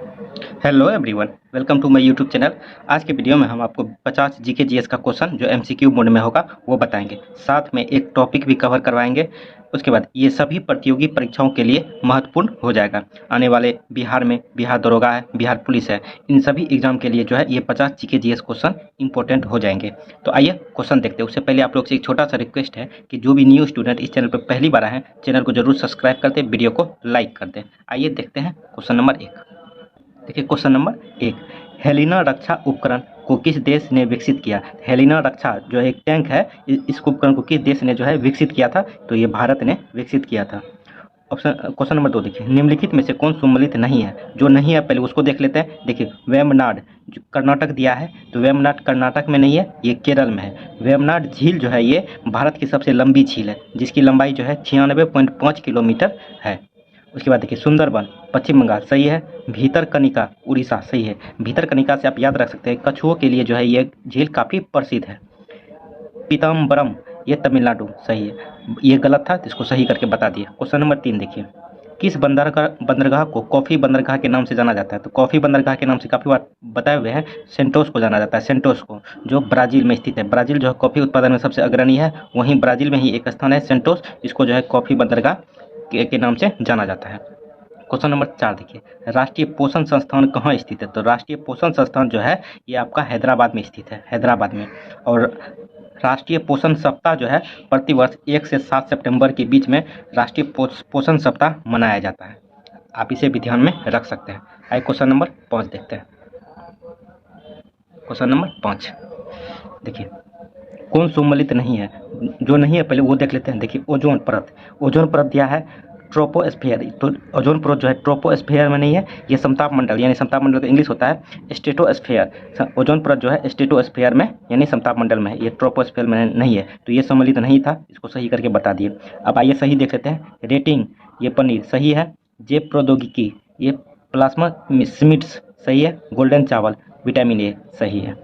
Hello everyone, welcome to my YouTube channel. आज के video में हम आपको 50 जीके जीएस का क्वेश्चन जो एमसीक्यू मोड में होगा वो बताएंगे। साथ में एक टॉपिक भी कवर करवाएंगे। उसके बाद ये सभी प्रतियोगी परीक्षाओं के लिए महत्वपूर्ण हो जाएगा। आने वाले बिहार में बिहार दरोगा है, बिहार पुलिस है, इन सभी एग्जाम के लिए जो है ये 50 जीके जीएस क्वेश्चन इंपॉर्टेंट हो जाएंगे। तो आइए क्वेश्चन देखते हैं। उससे पहले आप लोग से एक छोटा सा रिक्वेस्ट है कि जो भी न्यू स्टूडेंट इस चैनल पर पहली बार आए हैं, चैनल को जरूर सब्सक्राइब कर दें, वीडियो को लाइक कर दें। आइए देखते हैं क्वेश्चन नंबर 1। देखिए क्वेश्चन नंबर 1, हेलिना रक्षा उपकरण को किस देश ने विकसित किया? हेलिना रक्षा जो एक टैंक है, इस उपकरण को किस देश ने जो है विकसित किया था? तो ये भारत ने विकसित किया था। ऑप्शन क्वेश्चन नंबर 2 देखिए, निम्नलिखित में से कौन सम्मिलित नहीं है? जो नहीं है पहले उसको देख लेते हैं। देखिए वेम्बनाड जो कर्नाटक दिया है, तो वेम्बनाड कर्नाटक में नहीं है, ये केरल में है। वेम्बनाड झील जो है ये भारत की सबसे लंबी झील है, जिसकी लंबाई जो है 96.5 किलोमीटर है। उसके बाद देखिए सुंदरबन पश्चिम बंगाल सही है। भीतरकनिका उड़ीसा सही है। भीतरकनिका से आप याद रख सकते हैं कछुओं के लिए जो है ये झील काफ़ी प्रसिद्ध है। पीताम्बरम ये तमिलनाडु सही है। ये गलत था तो इसको सही करके बता दिए। क्वेश्चन नंबर 3 देखिए, किस बंदरगाह को कॉफ़ी बंदरगाह के नाम से जाना जाता है? तो कॉफ़ी बंदरगाह के नाम से काफ़ी बार बताए हुए हैं। सेंटोस को जाना जाता है, सेंटोस को, जो ब्राज़ील में स्थित है। ब्राज़ील जो है कॉफ़ी उत्पादन में सबसे अग्रणी है। वहीं ब्राज़ील में ही एक स्थान है सेंटोस, जिसको जो है कॉफ़ी बंदरगाह के नाम से जाना जाता है। क्वेश्चन नंबर 4 देखिए, राष्ट्रीय पोषण संस्थान कहाँ स्थित है? तो राष्ट्रीय पोषण संस्थान जो है ये आपका हैदराबाद में स्थित है, हैदराबाद में। और राष्ट्रीय पोषण सप्ताह जो है प्रतिवर्ष 1 से 7 सितंबर के बीच में राष्ट्रीय पोषण सप्ताह मनाया जाता है। आप इसे भी ध्यान में रख सकते हैं। आइए क्वेश्चन नंबर 5 देखते हैं। क्वेश्चन नंबर 5 देखिए, कौन सम्मिलित नहीं है? जो नहीं है पहले वो देख लेते हैं। देखिए ओजोन परत, ओजोन परत दिया है ट्रोपोस्फेयर, तो ओजोन परत जो है ट्रोपोस्फेयर में नहीं है। ये समताप मंडल, यानी समताप मंडल का इंग्लिश होता है स्ट्रेटोस्फेयर। ओजोन परत जो है स्ट्रेटोस्फेयर में यानी समताप मंडल में है, ये ट्रोपोस्फेयर में नहीं है। तो ये सम्मिलित नहीं था, इसको सही करके बता दिए। अब आइए सही देख लेते हैं। रेटिंग ये पनीर सही है। जैव प्रौद्योगिकी ये प्लाज्मा स्मिट्स सही है। गोल्डन चावल विटामिन ए सही है।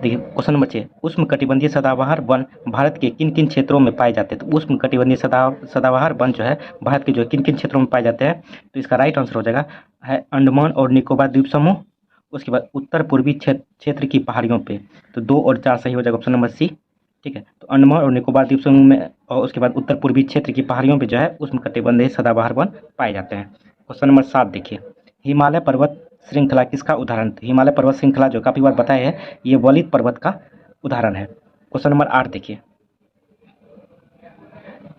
देखिए क्वेश्चन नंबर 6, उष्णकटिबंधीय सदाबहार वन भारत के किन किन क्षेत्रों में पाए जाते हैं? तो उष्णकटिबंधीय सदाबहार वन जो है भारत के जो किन किन क्षेत्रों में पाए जाते हैं? तो इसका राइट आंसर हो जाएगा है अंडमान और निकोबार द्वीप समूह। उसके बाद उत्तर पूर्वी क्षेत्र की पहाड़ियों पे। तो 2 और 4 सही हो जाएगा, ऑप्शन नंबर सी। ठीक है, तो अंडमान और निकोबार द्वीप समूह में और उसके बाद उत्तर पूर्वी क्षेत्र की पहाड़ियों पे जो है उष्णकटिबंधीय सदाबहार वन पाए जाते हैं। क्वेश्चन नंबर 7 देखिए, हिमालय पर्वत श्रृंखला किसका उदाहरण? हिमालय पर्वत श्रृंखला जो काफ़ी बार बताए हैं, ये वलित पर्वत का उदाहरण है। क्वेश्चन नंबर 8 देखिए,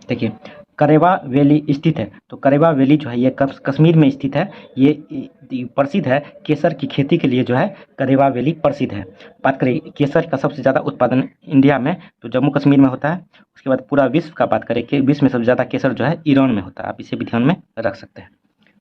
देखिए करेवा वैली स्थित है। तो करेवा वैली जो है ये कश्मीर में स्थित है। ये प्रसिद्ध है केसर की खेती के लिए, जो है करेवा वैली प्रसिद्ध है। बात करें केसर का सबसे ज़्यादा उत्पादन इंडिया में तो जम्मू कश्मीर में होता है। उसके बाद पूरा विश्व का बात करें कि विश्व में सबसे ज़्यादा केसर जो है ईरान में होता है। आप इसे भी ध्यान में रख सकते हैं।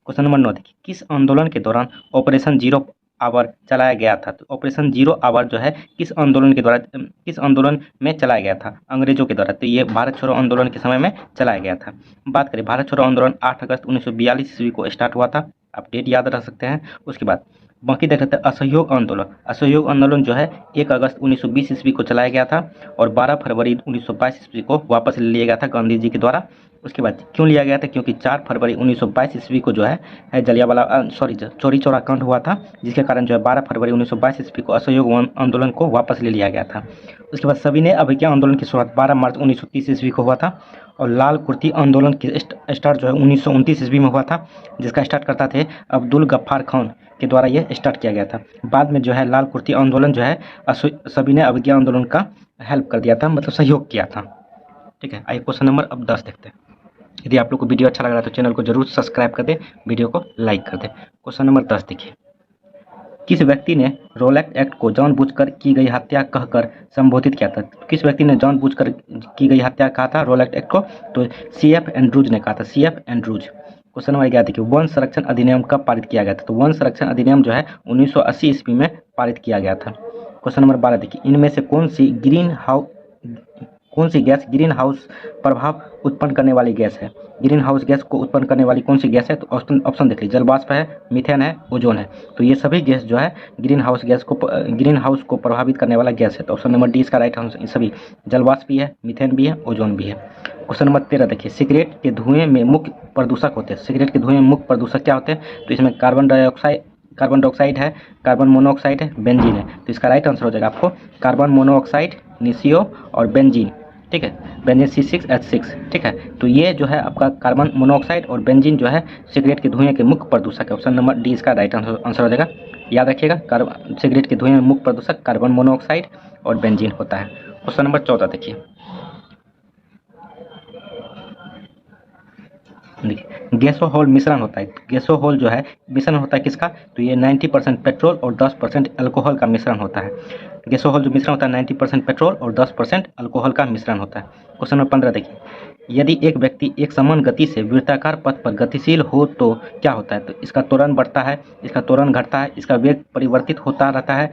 क्वेश्चन नंबर 9 देखिए, किस आंदोलन के दौरान ऑपरेशन जीरो आवर चलाया गया था? तो ऑपरेशन जीरो आवर जो है किस आंदोलन में चलाया गया था? अंग्रेजों के द्वारा। तो ये भारत छोड़ो आंदोलन के समय में चलाया गया था। बात करें भारत छोड़ो आंदोलन 8 अगस्त 1942 ईस्वी को स्टार्ट हुआ था। आप डेट याद रख सकते हैं। उसके बाद बाकी देख लेते हैं असहयोग आंदोलन। असहयोग आंदोलन जो है 1 अगस्त 1920 ईस्वी को चलाया गया था और 12 फरवरी 1922 ईस्वी को वापस ले लिया गया था गांधी जी के द्वारा। उसके बाद क्यों लिया गया था? क्योंकि 4 फरवरी 1922 ईस्वी को जो है जलियांवाला चौरी चौरा कांड हुआ था, जिसके कारण जो है 12 फरवरी 1922 ईस्वी को असहयोग आंदोलन को वापस ले लिया गया था। उसके बाद सविनय अभिज्ञा आंदोलन की शुरुआत 12 मार्च 1930 ईस्वी को हुआ था और लाल कुर्ती आंदोलन की स्टार्ट जो है 1929 ईस्वी में हुआ था, जिसका स्टार्ट करता थे अब्दुल गफ्फार खान के द्वारा ये स्टार्ट किया गया था। बाद में जो है लाल कुर्ती आंदोलन जो है सविनय अभिज्ञा आंदोलन का हेल्प कर दिया था, मतलब सहयोग किया था। ठीक है, आइए क्वेश्चन नंबर अब 10 देखते हैं। यदि आप लोग को वीडियो अच्छा लग रहा है तो चैनल को जरूर सब्सक्राइब कर दें, वीडियो को लाइक कर दें। क्वेश्चन नंबर 10 देखिए, किस व्यक्ति ने रोलैक्ट एक्ट को जानबूझकर की गई हत्या कहकर संबोधित किया था? किस व्यक्ति ने जानबूझकर की गई हत्या कहा था रोलैक्ट एक्ट को? तो सीएफ एंड्रूज ने कहा था, सीएफ एंड्रूज। क्वेश्चन नंबर 11 देखिए, वन संरक्षण अधिनियम कब पारित किया गया था? तो वन संरक्षण अधिनियम जो है 1980 ईस्वी में पारित किया गया था। क्वेश्चन नंबर 12 देखिए, इनमें से कौन सी गैस ग्रीन हाउस प्रभाव उत्पन्न करने वाली गैस है? ग्रीन हाउस गैस को उत्पन्न करने वाली कौन सी गैस है? तो ऑप्शन देख लीजिए, जल वाष्प है, मीथेन है, ओजोन है। तो ये सभी गैस जो है ग्रीन हाउस को प्रभावित करने वाला गैस है। तो ऑप्शन नंबर डी इसका राइट आंसर। सभी जल वाष्प भी है, मीथेन भी है, ओजोन भी है। क्वेश्चन नंबर 13 देखिए, सिगरेट के धुएं में मुख्य प्रदूषक होते हैं। सिगरेट के धुएं में मुख्य प्रदूषक क्या होते हैं? तो इसमें कार्बन डाइऑक्साइड है, कार्बन मोनोऑक्साइड है, बेंजीन है। तो इसका राइट आंसर हो जाएगा आपको कार्बन मोनोऑक्साइड, निसियो और बेंजीन, ठीक है, बेंजीन C6H6, ठीक है। तो ये जो है आपका कार्बन मोनोऑक्साइड और बेंजीन जो है सिगरेट के धुएं के मुख्य प्रदूषक है। ऑप्शन नंबर डी इसका राइट आंसर हो जाएगा। याद रखिएगा, कार्बन सिगरेट के धुएं में मुख्य प्रदूषक कार्बन मोनोऑक्साइड और बेंजीन होता है। क्वेश्चन नंबर 14 देखिए, गैसोहोल मिश्रण होता है। गैसोहोल जो है मिश्रण होता है किसका, तो ये 90% पेट्रोल और 10% अल्कोहल का मिश्रण होता है। गैसोहोल जो मिश्रण होता है 90% पेट्रोल और 10% अल्कोहल का मिश्रण होता है। क्वेश्चन नंबर 15 देखिए, यदि एक व्यक्ति एक समान गति से वृत्ताकार पथ पर गतिशील हो तो क्या होता है, तो इसका त्वरण बढ़ता है, इसका त्वरण घटता है, इसका वेग परिवर्तित होता रहता है,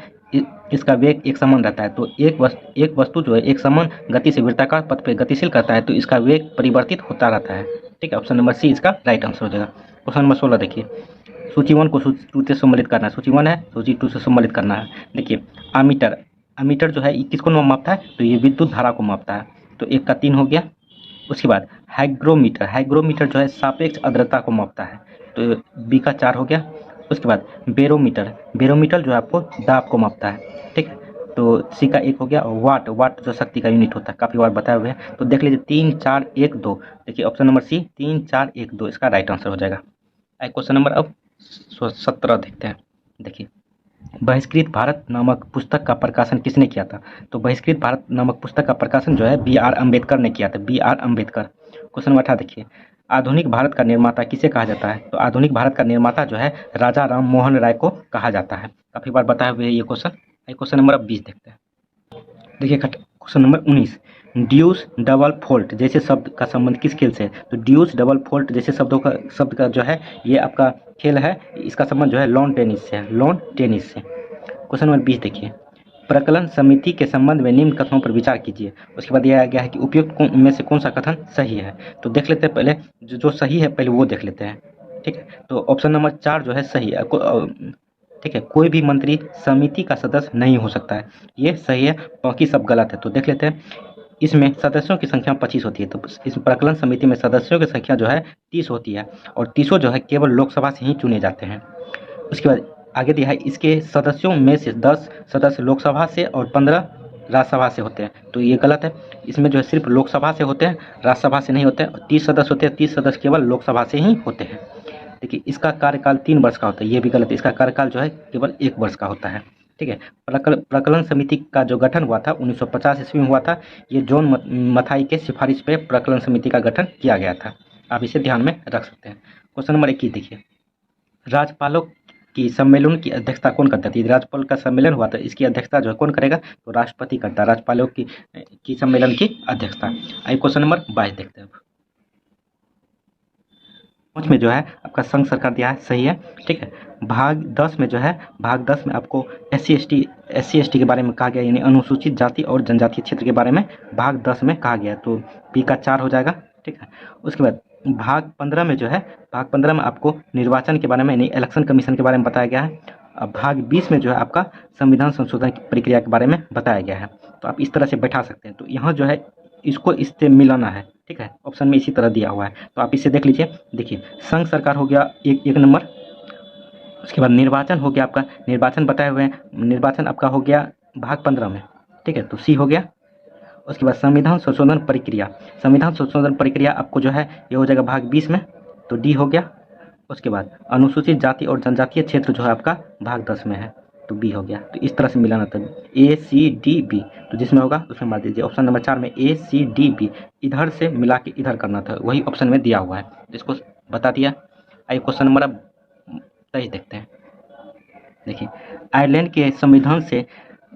इसका वेग एक समान रहता है। तो एक वस्तु जो है एक समान गति से वृत्ताकार पथ पर गतिशील करता है तो इसका वेग परिवर्तित होता रहता है, ठीक है। ऑप्शन नंबर सी इसका राइट आंसर हो जाएगा। क्वेश्चन नंबर 16 देखिए, सूची 1 को सूची 2 से सम्मिलित करना है। सूची 1 है, सूची 2 से सम्मिलित करना है। देखिए, अमीटर, अमीटर जो है ये किसको मापता है, तो ये विद्युत धारा को मापता है। तो एक का 3 हो गया। उसके बाद हाइग्रोमीटर, हाइग्रोमीटर जो है सापेक्ष आर्द्रता को मापता है, तो बी का 4 हो गया। उसके बाद बेरोमीटर, बेरोमीटर जो है आपको दाब को मापता है, ठीक है, तो सी का 1 हो गया। और वाट, वाट जो शक्ति का यूनिट होता है, काफ़ी बार बताए हुए हैं। तो देख लीजिए 3 4 1 2, देखिए ऑप्शन नंबर सी 3 4 1 2 इसका राइट आंसर हो जाएगा। क्वेश्चन नंबर अब 17 देखते हैं। देखिए, बहिष्कृत भारत नामक पुस्तक का प्रकाशन किसने किया था, तो बहिष्कृत भारत नामक पुस्तक का प्रकाशन जो है B.R. अम्बेडकर ने किया था, B.R. अम्बेडकर। क्वेश्चन नंबर 18 देखिए, आधुनिक भारत का निर्माता किसे कहा जाता है, तो आधुनिक भारत का निर्माता जो है राजा राम मोहन राय को कहा जाता है। काफ़ी बार बताए हुए ये क्वेश्चन। क्वेश्चन नंबर अब 20 देखते हैं। देखिए क्वेश्चन नंबर 19, ड्यूस डबल फोल्ट जैसे शब्द का संबंध किस खेल से है, तो ड्यूस डबल फोल्ट जैसे शब्द का जो है ये आपका खेल है, इसका संबंध जो है लॉन टेनिस से है, लॉन टेनिस से। क्वेश्चन नंबर 20 देखिए, प्रकलन समिति के संबंध में निम्न कथनों पर विचार कीजिए। उसके बाद यह गया है कि उपयुक्त में से कौन सा कथन सही है। तो देख लेते हैं पहले जो सही है, पहले वो देख लेते हैं, ठीक है। तो ऑप्शन नंबर 4 जो है सही है, ठीक है, कोई भी मंत्री समिति का सदस्य नहीं हो सकता है, ये सही है, बाकी सब गलत है। तो देख लेते हैं, इसमें सदस्यों की संख्या 25 होती है, तो इस प्रकलन समिति में सदस्यों की संख्या जो है 30 होती है, और 30 जो है केवल लोकसभा से ही चुने जाते हैं। उसके बाद आगे दिया है, इसके सदस्यों में से 10 सदस्य लोकसभा से और 15 राज्यसभा से होते हैं, तो ये गलत है। इसमें जो है सिर्फ लोकसभा से होते हैं, राज्यसभा से नहीं होते हैं। 30 सदस्य होते हैं, 30 सदस्य केवल लोकसभा से ही होते हैं। देखिए, इसका कार्यकाल 3 वर्ष का होता है, ये भी गलत है, इसका कार्यकाल जो है केवल 1 वर्ष का होता है, ठीक है। प्रकलन समिति का जो गठन हुआ था 1950 ईस्वी में हुआ था। ये जॉन मथाई के सिफारिश पे प्रकलन समिति का गठन किया गया था, आप इसे ध्यान में रख सकते हैं। क्वेश्चन नंबर 21 देखिए, राज्यपालों की सम्मेलन की अध्यक्षता कौन करता है, राज्यपाल का सम्मेलन हुआ था, इसकी अध्यक्षता जो है कौन करेगा, तो राष्ट्रपति करता है राज्यपालों की सम्मेलन की अध्यक्षता। आइए क्वेश्चन नंबर 22 देखते हैं। में जो है आपका संघ सरकार दिया है, सही है, ठीक है। भाग 10 में जो है, भाग 10 में आपको SC ST के बारे में कहा गया, यानी अनुसूचित जाति और जनजातीय क्षेत्र के बारे में भाग 10 में कहा गया है, तो बी का 4 हो जाएगा, ठीक है। उसके बाद भाग 15 में जो है, भाग 15 में आपको निर्वाचन के बारे में यानी इलेक्शन कमीशन के बारे में बताया गया है। अब भाग 20 में जो है आपका संविधान संशोधन की प्रक्रिया के बारे में बताया गया है। तो आप इस तरह से बैठा सकते हैं। तो यहाँ जो है इसको इससे मिलाना है, ठीक है, ऑप्शन में इसी तरह दिया हुआ है, तो आप इसे देख लीजिए। देखिए, संघ सरकार हो गया एक नंबर। उसके बाद निर्वाचन हो गया आपका, निर्वाचन बताए हुए हैं, निर्वाचन आपका हो गया भाग 15 में, ठीक है, तो सी हो गया। उसके बाद संविधान संशोधन प्रक्रिया, संविधान संशोधन प्रक्रिया आपको जो है ये हो जाएगा भाग 20 में, तो डी हो गया। उसके बाद अनुसूचित जाति और जनजातीय क्षेत्र जो है आपका भाग 10 में है, तो बी हो गया। तो इस तरह से मिलाना था, ACDB, तो जिसमें होगा उसमें मार दीजिए। ऑप्शन नंबर 4 में ACDB, इधर से मिला के इधर करना था, वही ऑप्शन में दिया हुआ है, इसको बता दिया। आइए क्वेश्चन नंबर अब 23 देखते हैं। देखिए, आयरलैंड के संविधान से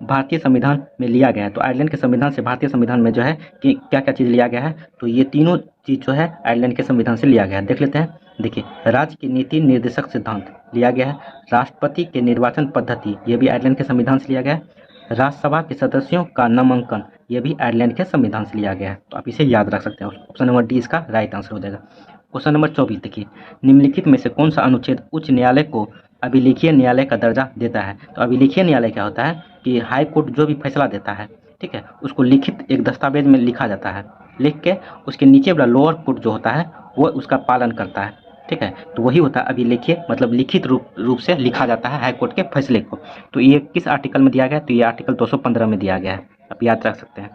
भारतीय संविधान में लिया गया है, तो आयरलैंड के संविधान से भारतीय संविधान में जो है कि क्या क्या चीज़ लिया गया है, तो ये तीनों चीज़ जो है आयरलैंड के संविधान से लिया गया है, देख लेते हैं। देखिए, राज्य की नीति निर्देशक सिद्धांत लिया गया है, राष्ट्रपति के निर्वाचन पद्धति ये भी आयरलैंड के संविधान से लिया गया है, राज्यसभा के सदस्यों का नामांकन ये भी आयरलैंड के संविधान से लिया गया है, तो आप इसे याद रख सकते हैं। ऑप्शन नंबर डी इसका राइट आंसर हो जाएगा। क्वेश्चन नंबर 24 देखिए, निम्नलिखित में से कौन सा अनुच्छेद उच्च न्यायालय को अभिलेखीय न्यायालय का दर्जा देता है, तो अभिलेखीय न्यायालय क्या होता है कि हाई कोर्ट जो भी फैसला देता है, ठीक है, उसको लिखित एक दस्तावेज में लिखा जाता है, लिख के उसके नीचे वाला लोअर कोर्ट जो होता है वो उसका पालन करता है, ठीक है। तो वही होता है अभिलेखीय, मतलब लिखित रूप से लिखा जाता है हाई कोर्ट के फैसले को। तो ये किस आर्टिकल में दिया गया है? तो ये आर्टिकल 215 में दिया गया है, आप याद रख सकते हैं।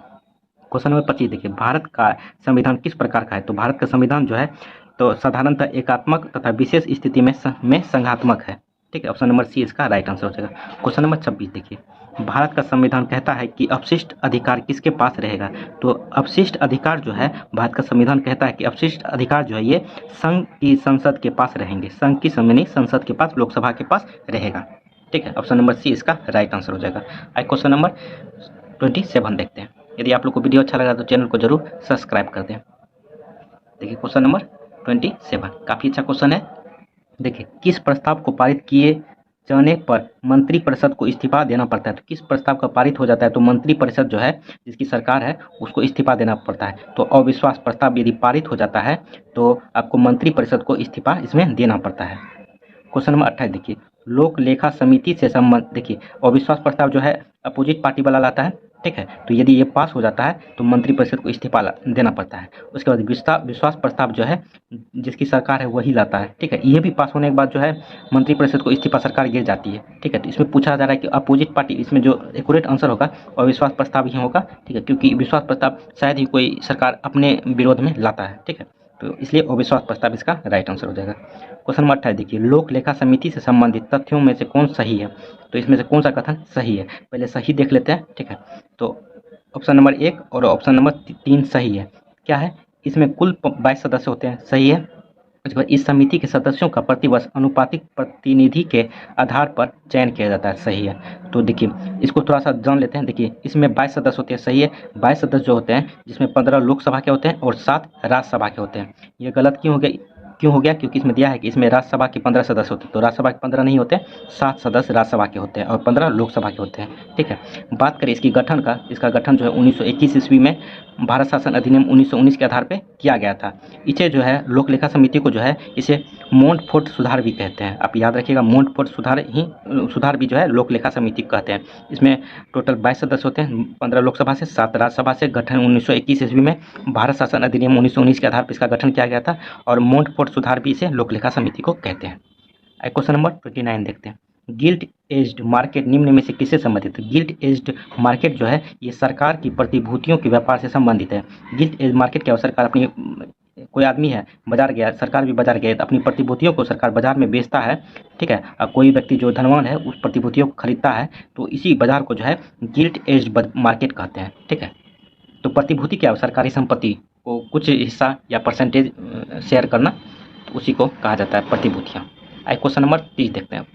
क्वेश्चन नंबर 25 देखिए, भारत का संविधान किस प्रकार का है? तो भारत का संविधान जो है तो साधारणतः एकात्मक तथा विशेष स्थिति में संघात्मक है, ठीक है। ऑप्शन नंबर सी इसका राइट आंसर हो जाएगा। क्वेश्चन नंबर 26 देखिए, भारत का संविधान कहता है कि अपशिष्ट अधिकार किसके पास रहेगा? तो अपशिष्ट अधिकार जो है, भारत का संविधान कहता है कि अपशिष्ट अधिकार जो है ये संघ की संसद के पास रहेंगे, संघ की संसद के पास, लोकसभा के पास रहेगा, ठीक है। ऑप्शन नंबर सी इसका राइट आंसर हो जाएगा। क्वेश्चन नंबर 27 देखते हैं। यदि आप लोग को वीडियो अच्छा लगा तो चैनल को जरूर सब्सक्राइब कर दें। देखिए क्वेश्चन नंबर 27 काफ़ी अच्छा क्वेश्चन है। देखिए, किस प्रस्ताव को पारित किए जाने पर मंत्रिपरिषद को इस्तीफा देना पड़ता है? तो किस प्रस्ताव का पारित हो जाता है तो मंत्रिपरिषद जो है, जिसकी सरकार है, उसको इस्तीफा देना पड़ता है। तो अविश्वास प्रस्ताव यदि पारित हो जाता है तो आपको मंत्रिपरिषद को इस्तीफा इसमें देना पड़ता है। क्वेश्चन नंबर 28 देखिए, लोक लेखा समिति से संबंध, देखिए अविश्वास प्रस्ताव जो है अपोजिट पार्टी वाला लाता है, ठीक है। तो यदि ये पास हो जाता है तो मंत्रिपरिषद को इस्तीफा देना पड़ता है। उसके बाद विश्वास प्रस्ताव जो है जिसकी सरकार है वही लाता है, ठीक है। ये भी पास होने के बाद जो है मंत्रिपरिषद को इस्तीफा सरकार गिर जाती है, ठीक है। तो इसमें पूछा जा रहा है कि अपोजिट पार्टी, इसमें जो एक्यूरेट आंसर होगा अविश्वास प्रस्ताव ही होगा, ठीक है, क्योंकि विश्वास प्रस्ताव शायद ही कोई सरकार अपने विरोध में लाता है, ठीक है। तो इसलिए अविश्वास प्रस्ताव इसका राइट आंसर हो जाएगा। क्वेश्चन नंबर 28 देखिए, लोक लेखा समिति से संबंधित तथ्यों में से कौन सही है? तो इसमें से कौन सा कथन सही है? पहले सही देख लेते हैं, ठीक है। तो ऑप्शन नंबर 1 और ऑप्शन नंबर 3 सही है। क्या है? इसमें कुल 22 सदस्य होते हैं, सही है। उसके बाद इस समिति के सदस्यों का प्रतिवर्ष अनुपातिक प्रतिनिधि के आधार पर चयन किया जाता है, सही है। तो देखिए इसको थोड़ा सा जान लेते हैं। देखिए इसमें 22 सदस्य होते हैं, सही है। 22 सदस्य जो होते हैं जिसमें 15 लोकसभा के होते हैं और 7 राज्यसभा के होते हैं। ये गलत क्यों हो गया? क्योंकि इसमें दिया है कि इसमें राज्यसभा के 15 सदस्य होते हैं, तो राज्यसभा के 15 नहीं होते, 7 सदस्य राज्यसभा के होते हैं और 15 लोकसभा के होते हैं, ठीक है। बात करें इसकी गठन का, इसका गठन जो है 1921 ईस्वी में भारत शासन अधिनियम 1919 के आधार पे किया गया था। इसे जो है लोक लेखा समिति को जो है इसे मोंटफोर्ट सुधार भी कहते हैं, आप याद रखिएगा। मोंटफोर्ट सुधार भी जो है लोक लेखा समिति कहते हैं। इसमें टोटल 22 सदस्य होते हैं, 15 लोकसभा से, 7 राज्यसभा से। गठन 1921 ईस्वी में भारत शासन अधिनियम 1919 के आधार पर इसका गठन किया गया था और मोंटफोर्ट सुधार भी इसे लोक लेखा समिति को कहते हैं। क्वेश्चन नंबर 29 देखते हैं, गिल्ट एज्ड मार्केट निम्न में से किससे संबंधित है? गिल्ट एज्ड मार्केट जो है ये सरकार की प्रतिभूतियों के व्यापार से संबंधित है। गिल्ट एज्ड मार्केट क्या है? सरकार अपनी, कोई आदमी है बाजार गया, सरकार भी बाजार गया, तो अपनी प्रतिभूतियों को सरकार बाजार में बेचता है, ठीक है। और कोई व्यक्ति जो धनवान है उस प्रतिभूतियों को खरीदता है, तो इसी बाजार को जो है गिल्ट एज्ड मार्केट कहते हैं, ठीक है। तो प्रतिभूति क्या है? सरकारी संपत्ति को कुछ हिस्सा या परसेंटेज शेयर करना, तो उसी को कहा जाता है प्रतिभूतियाँ। क्वेश्चन नंबर 30 देखते हैं,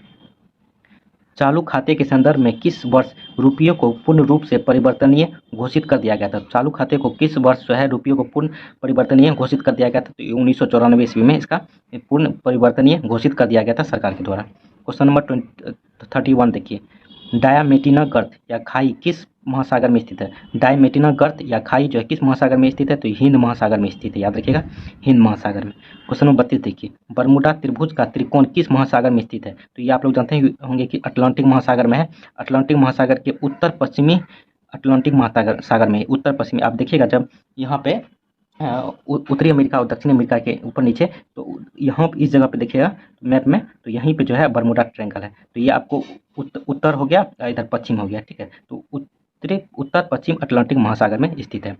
चालू खाते के संदर्भ में किस वर्ष रुपयों को पूर्ण रूप से परिवर्तनीय घोषित कर दिया गया था? चालू खाते को किस वर्ष जो है रुपयों को पूर्ण परिवर्तनीय घोषित कर दिया गया था? तो 1994 ईस्वी में इसका पूर्ण परिवर्तनीय घोषित कर दिया गया था सरकार के द्वारा। क्वेश्चन नंबर 31 देखिए, डायामेटिना गर्त या खाई किस महासागर में स्थित है? डायमेटिना गर्त या खाई जो है किस महासागर में स्थित है? तो हिंद महासागर में स्थित है, याद रखिएगा, हिंद महासागर में। क्वेश्चन नंबर 32 देखिए, बरमूडा त्रिभुज का त्रिकोण किस महासागर में स्थित है? तो ये आप लोग जानते होंगे कि अटलांटिक महासागर में है। अटलांटिक महासागर के उत्तर पश्चिमी अटलांटिक महासागर में, उत्तर पश्चिमी, आप देखिएगा जब यहाँ पे उत्तरी अमेरिका और दक्षिण अमेरिका के ऊपर नीचे, तो यहाँ इस जगह पे देखिएगा मैप में, तो यहीं पे जो है बरमूडा ट्रायंगल है। तो ये आपको उत्तर हो गया, इधर पश्चिम हो गया, ठीक है। तो उत्तर पश्चिम अटलांटिक महासागर में स्थित है।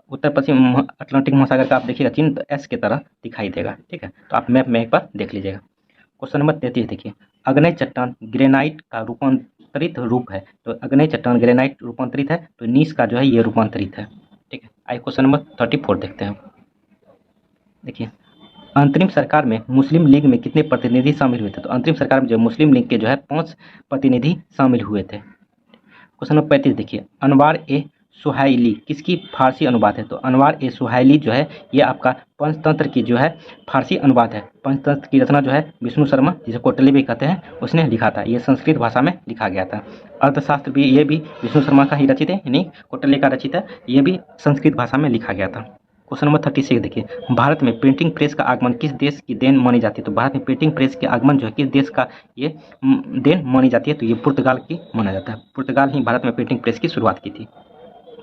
उत्तर पश्चिम अटलांटिक महासागर का आप देखिएगा चिन्ह एस की तरह दिखाई देगा, ठीक है। तो आप मैप में एक बार देख लीजिएगा। क्वेश्चन नंबर 33 देखिए, अग्नेय चट्टान ग्रेनाइट का रूपांतरित रूप है। तो अग्नेय चट्टान ग्रेनाइट रूपांतरित है, तो नीस का जो है ये रूपांतरित है, ठीक है। आइए क्वेश्चन नंबर 34 देखते हैं। देखिए, अंतरिम सरकार में मुस्लिम लीग में कितने प्रतिनिधि शामिल हुए थे? तो अंतरिम सरकार में जो मुस्लिम लीग के जो है 5 प्रतिनिधि शामिल हुए थे। क्वेश्चन नंबर 35 देखिए, अनवार ए सुहाइली किसकी फारसी अनुवाद है? तो अनवार ए सुहाइली जो है ये आपका पंचतंत्र की जो है फारसी अनुवाद है। पंचतंत्र की रचना जो है विष्णु शर्मा, जिसे कोटली भी कहते हैं, उसने लिखा था। ये संस्कृत भाषा में लिखा गया था। अर्थशास्त्र भी ये भी विष्णु शर्मा का ही रचित है, यानी कोटली का रचित है। ये भी संस्कृत भाषा में लिखा गया था। क्वेश्चन नंबर 36 देखिए, भारत में प्रिंटिंग प्रेस का आगमन किस देश की देन मानी जाती है? तो भारत में प्रिंटिंग प्रेस के आगमन जो है किस देश का ये देन मानी जाती है? तो ये पुर्तगाल की माना जाता है। पुर्तगाल ही भारत में प्रिंटिंग प्रेस की शुरुआत की थी।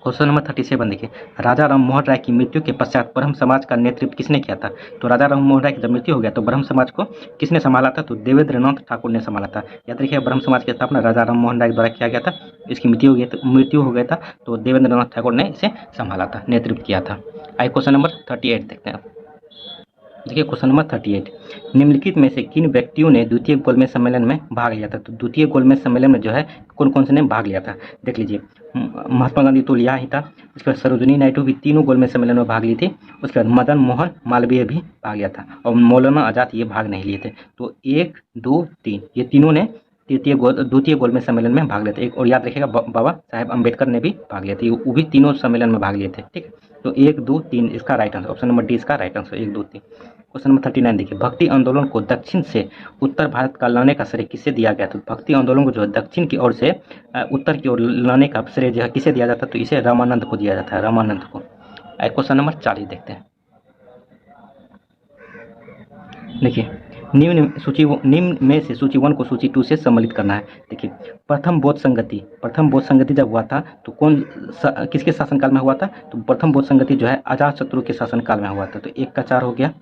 क्वेश्चन नंबर 37 देखिए, राजा राम मोहन राय की मृत्यु के पश्चात ब्रह्म समाज का नेतृत्व किसने किया था? तो राजा राम मोहन राय की जब मृत्यु हो गया तो ब्रह्म समाज को किसने संभाला था? तो देवेंद्रनाथ ठाकुर ने संभाला था। याद रखिए, ब्रह्म समाज की स्थापना राजा राम मोहन राय द्वारा किया गया था। इसकी मृत्यु हो गया था तो देवेंद्रनाथ ठाकुर ने इसे संभाला था, नेतृत्व किया था। आइए क्वेश्चन नंबर 38 देखते हैं। देखिए क्वेश्चन नंबर 38, निम्नलिखित में से किन व्यक्तियों ने द्वितीय गोलमेज सम्मेलन में भाग लिया था? तो द्वितीय गोलमेज सम्मेलन में जो है कौन कौन से ने भाग लिया था देख लीजिए। महात्मा गांधी तो लिया ही था, उसके बाद सरोजिनी नायडू भी तीनों गोलमेज सम्मेलन में भाग ली थी। उसके बाद मदन मोहन मालवीय भी भाग लिया था और मौलाना आज़ाद ये भाग नहीं लिए थे। तो 1, 2, 3 ये तीनों ने द्वितीय गोलमेज सम्मेलन में भाग लिए थे। एक और याद रखिएगा, बाबा साहेब अम्बेडकर ने भी भाग लिए थे, वो भी तीनों सम्मेलन में भाग लिए थे। ठीक है, तो 1, 2, 3 इसका right answer, option number D इसका राइट आंसर, 1, 2, 3। क्वेश्चन नंबर 39 देखिए, भक्ति आंदोलन को दक्षिण से उत्तर भारत का लाने का श्रेय किसे दिया गया? तो भक्ति आंदोलन को जो है दक्षिण की ओर से उत्तर की ओर लाने का श्रेय जो है किसे दिया जाता है? तो इसे रामानंद को दिया जाता है, रामानंद को। क्वेश्चन नंबर 40 देखते हैं। देखिए, निम्न में से सूची 1 को सूची 2 से सम्मिलित करना है। देखिए, प्रथम बौद्ध संगति जब हुआ था तो किसके शासनकाल में हुआ था? तो प्रथम बौद्ध संगति जो है अजातशत्रु के शासनकाल में हुआ था। तो 1 का 4 हो गया।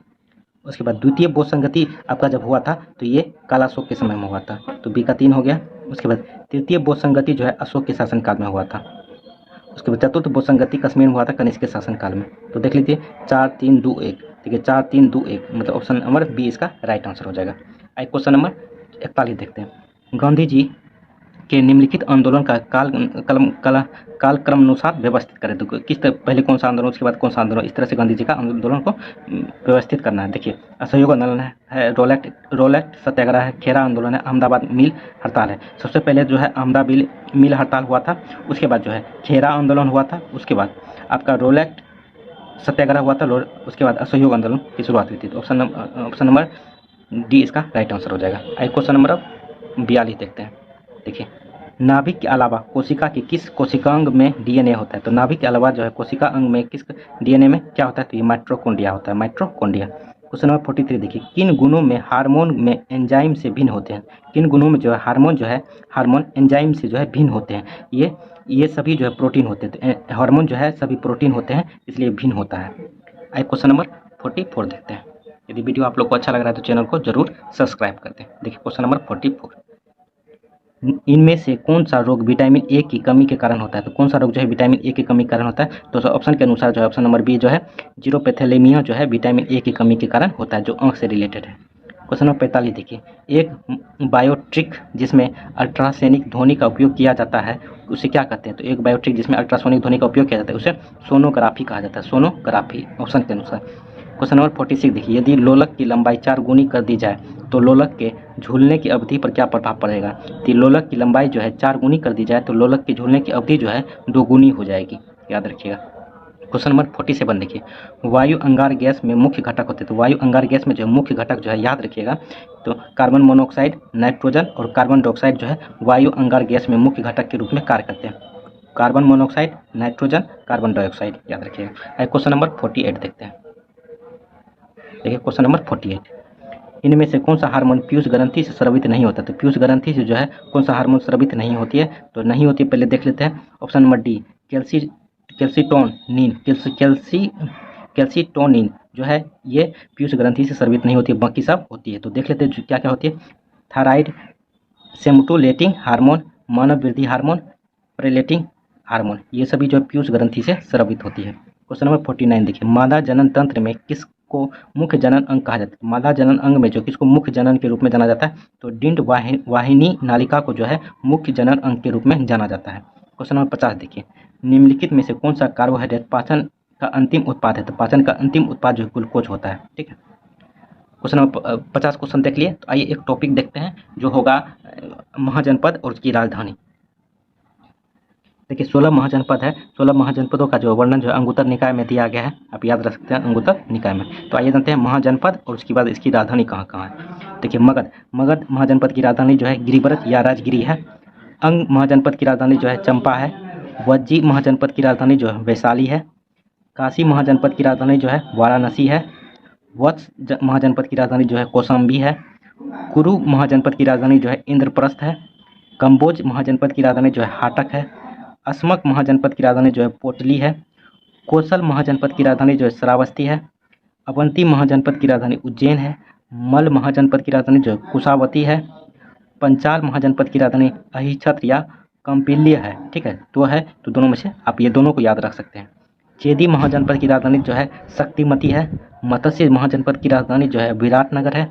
उसके बाद द्वितीय बौद्ध संगति आपका जब हुआ था तो ये कालाशोक के समय में हुआ था, तो बी का 3 हो गया। उसके बाद तृतीय बौद्ध संगति जो है अशोक के शासनकाल में हुआ था। उसके बाद चतुर्थ बौद्ध संगति कश्मीर में हुआ था कनिष्क के शासनकाल में। तो देख लीजिए 4, 3, 2, 1, ठीक है, 4, 3, 2, 1 मतलब ऑप्शन नंबर बी इसका राइट आंसर हो जाएगा। आइए क्वेश्चन नंबर 41 देखते हैं। गांधी जी के निम्नलिखित आंदोलन का कालक्रमानुसार व्यवस्थित करें। तो पहले कौन सा आंदोलन, उसके बाद कौन सा आंदोलन, इस तरह से गांधी जी का आंदोलन को व्यवस्थित करना है। देखिए, असहयोग आंदोलन है, रोलेट सत्याग्रह है, खेरा आंदोलन है, अहमदाबाद मिल हड़ताल है। सबसे पहले जो है अहमदाबाद मिल हड़ताल हुआ था, उसके बाद जो है खेरा आंदोलन हुआ था, उसके बाद आपका रोलेट सत्याग्रह हुआ था, उसके बाद असहयोग आंदोलन की शुरुआत हुई थी। तो ऑप्शन नंबर डी इसका राइट आंसर हो जाएगा। आइए क्वेश्चन नंबर 42 देखते हैं। देखिए, नाभिक के अलावा कोशिका के किस कोशिकांग में डीएनए होता है? तो नाभिक के अलावा जो है कोशिका अंग में किस डीएनए में क्या होता है? तो ये माइटोकॉन्ड्रिया होता है, माइटोकॉन्ड्रिया। क्वेश्चन नंबर 43 देखिए, किन गुणों में हार्मोन में एंजाइम से भिन्न होते हैं? किन गुणों में जो है हार्मोन एंजाइम से जो है भिन्न होते हैं? ये सभी जो है प्रोटीन होते हैं। तो हार्मोन जो है सभी प्रोटीन होते हैं, इसलिए भिन्न होता है। आइए क्वेश्चन नंबर 44 देखते हैं। यदि वीडियो आप लोग को अच्छा लग रहा है तो चैनल को जरूर सब्सक्राइब कर दें। देखिए क्वेश्चन नंबर 44, इनमें से कौन सा रोग विटामिन ए की कमी के कारण होता है? तो कौन सा रोग जो है विटामिन ए की कमी के कारण होता है? तो ऑप्शन के अनुसार जो है ऑप्शन नंबर बी जो है जीरोपैथेलेमिया जो है विटामिन ए की कमी के कारण होता है, जो आंख से रिलेटेड है। क्वेश्चन नंबर 45 देखिए, एक बायोट्रिक जिसमें अल्ट्रासोनिक ध्वनि का उपयोग किया जाता है उसे क्या कहते हैं? तो एक बायोट्रिक जिसमें अल्ट्रासोनिक ध्वनि का उपयोग किया जाता है उसे सोनोग्राफी कहा जाता है, सोनोग्राफी ऑप्शन के अनुसार। क्वेश्चन नंबर 46 देखिए, यदि लोलक की लंबाई 4 गुनी कर दी जाए तो लोलक के झूलने की अवधि पर क्या प्रभाव पड़ेगा? तो लोलक की लंबाई जो है 4 गुनी कर दी जाए तो लोलक के झूलने की अवधि जो है 2 गुनी हो जाएगी, याद रखिएगा। क्वेश्चन नंबर 47 देखिए, वायु अंगार गैस में मुख्य घटक होते हैं। तो वायु अंगार गैस में जो मुख्य घटक जो है याद रखिएगा, तो कार्बन मोनोऑक्साइड, नाइट्रोजन और कार्बन डाइऑक्साइड जो है वायु अंगार गैस में मुख्य घटक के रूप में कार्य करते हैं। Carbon monoxide, nitrogen, carbon dioxide, याद रखिएगा। क्वेश्चन नंबर 48 देखते हैं। देखिए क्वेश्चन नंबर 48, इनमें से कौन सा हार्मोन पीयूष ग्रंथि से स्रावित नहीं होता? तो पीयूष ग्रंथि से जो है कौन सा हार्मोन स्रावित नहीं होती है? तो नहीं होती है, पहले देख लेते हैं। ऑप्शन नंबर डी कैल्सीटोनिन जो है ये पीयूष ग्रंथि से स्रावित नहीं होती है, बाकी सब होती है। तो देख लेते हैं क्या क्या होती है। थायराइड सेमुटोलेटिंग हार्मोन, मानव वृद्धि हार्मोन, प्रेलेटिंग हार्मोन, ये सभी जो है पीयूष ग्रंथि से स्रावित होती है। क्वेश्चन नंबर 49 देखिए, मादा जनन तंत्र में किसको मुख्य जनन अंग कहा जाता है? मादा जनन अंग में जो किसको मुख्य जनन के रूप में जाना जाता है? तो डिंड वाहिनी नालिका को जो है मुख्य जनन अंग के रूप में जाना जाता है। क्वेश्चन नंबर 50 देखिए, निम्नलिखित में से कौन सा कार्बोहाइड्रेट पाचन का अंतिम उत्पाद है? तो पाचन का अंतिम उत्पाद जो ग्लूकोज होता है, ठीक है। क्वेश्चन नंबर 50 क्वेश्चन देख लिए। तो आइए एक टॉपिक देखते हैं जो होगा महाजनपद और उसकी राजधानी। देखिए 16 महाजनपद है, 16 महाजनपदों का जो वर्णन जो है अंगुत्तर निकाय में दिया गया है, आप याद रख सकते हैं अंगुत्तर निकाय में। तो आइए जानते हैं महाजनपद और उसके बाद इसकी राजधानी कहाँ कहाँ है। देखिए मगध महाजनपद की राजधानी जो है गिरिव्रत या राजगिरी है। अंग महाजनपद की राजधानी जो है चंपा है। वज्जी महाजनपद की राजधानी जो है वैशाली है। काशी महाजनपद की राजधानी जो है वाराणसी है। वत्स महाजनपद की राजधानी जो है कौशाम्बी है। कुरु महाजनपद की राजधानी जो है इंद्रप्रस्थ है। कंबोज महाजनपद की राजधानी जो है हाटक है। अस्मक महाजनपद की राजधानी जो है पोटली है। कोसल महाजनपद की राजधानी जो है श्रावस्ती है। अवंती महाजनपद की राजधानी उज्जैन है। मल महाजनपद की राजधानी जो है कुशावती है। पंचाल महाजनपद की राजधानी अहिच्छत्र या कौंडिल्य है। ठीक है, तो दोनों में से आप ये दोनों को याद रख सकते हैं। चेदी महाजनपद की राजधानी जो है शक्तिमती है। मत्स्य महाजनपद की राजधानी जो है विराटनगर है।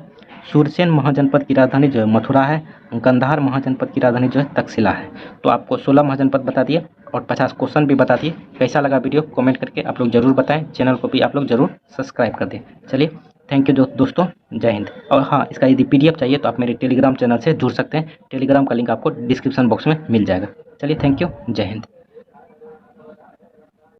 सूरसेन महाजनपद की राजधानी जो है मथुरा है। गंधार महाजनपद की राजधानी जो है तक्षशिला है। तो आपको 16 महाजनपद बता दिए और 50 क्वेश्चन भी बता दिए। कैसा लगा वीडियो कमेंट करके आप लोग ज़रूर बताएं। चैनल को भी आप लोग ज़रूर सब्सक्राइब कर दें। चलिए, थैंक यू दोस्तों, जय हिंद। और हाँ, इसका यदि PDF चाहिए तो आप मेरे टेलीग्राम चैनल से जुड़ सकते हैं। टेलीग्राम का लिंक आपको डिस्क्रिप्शन बॉक्स में मिल जाएगा। चलिए, थैंक यू, जय हिंद।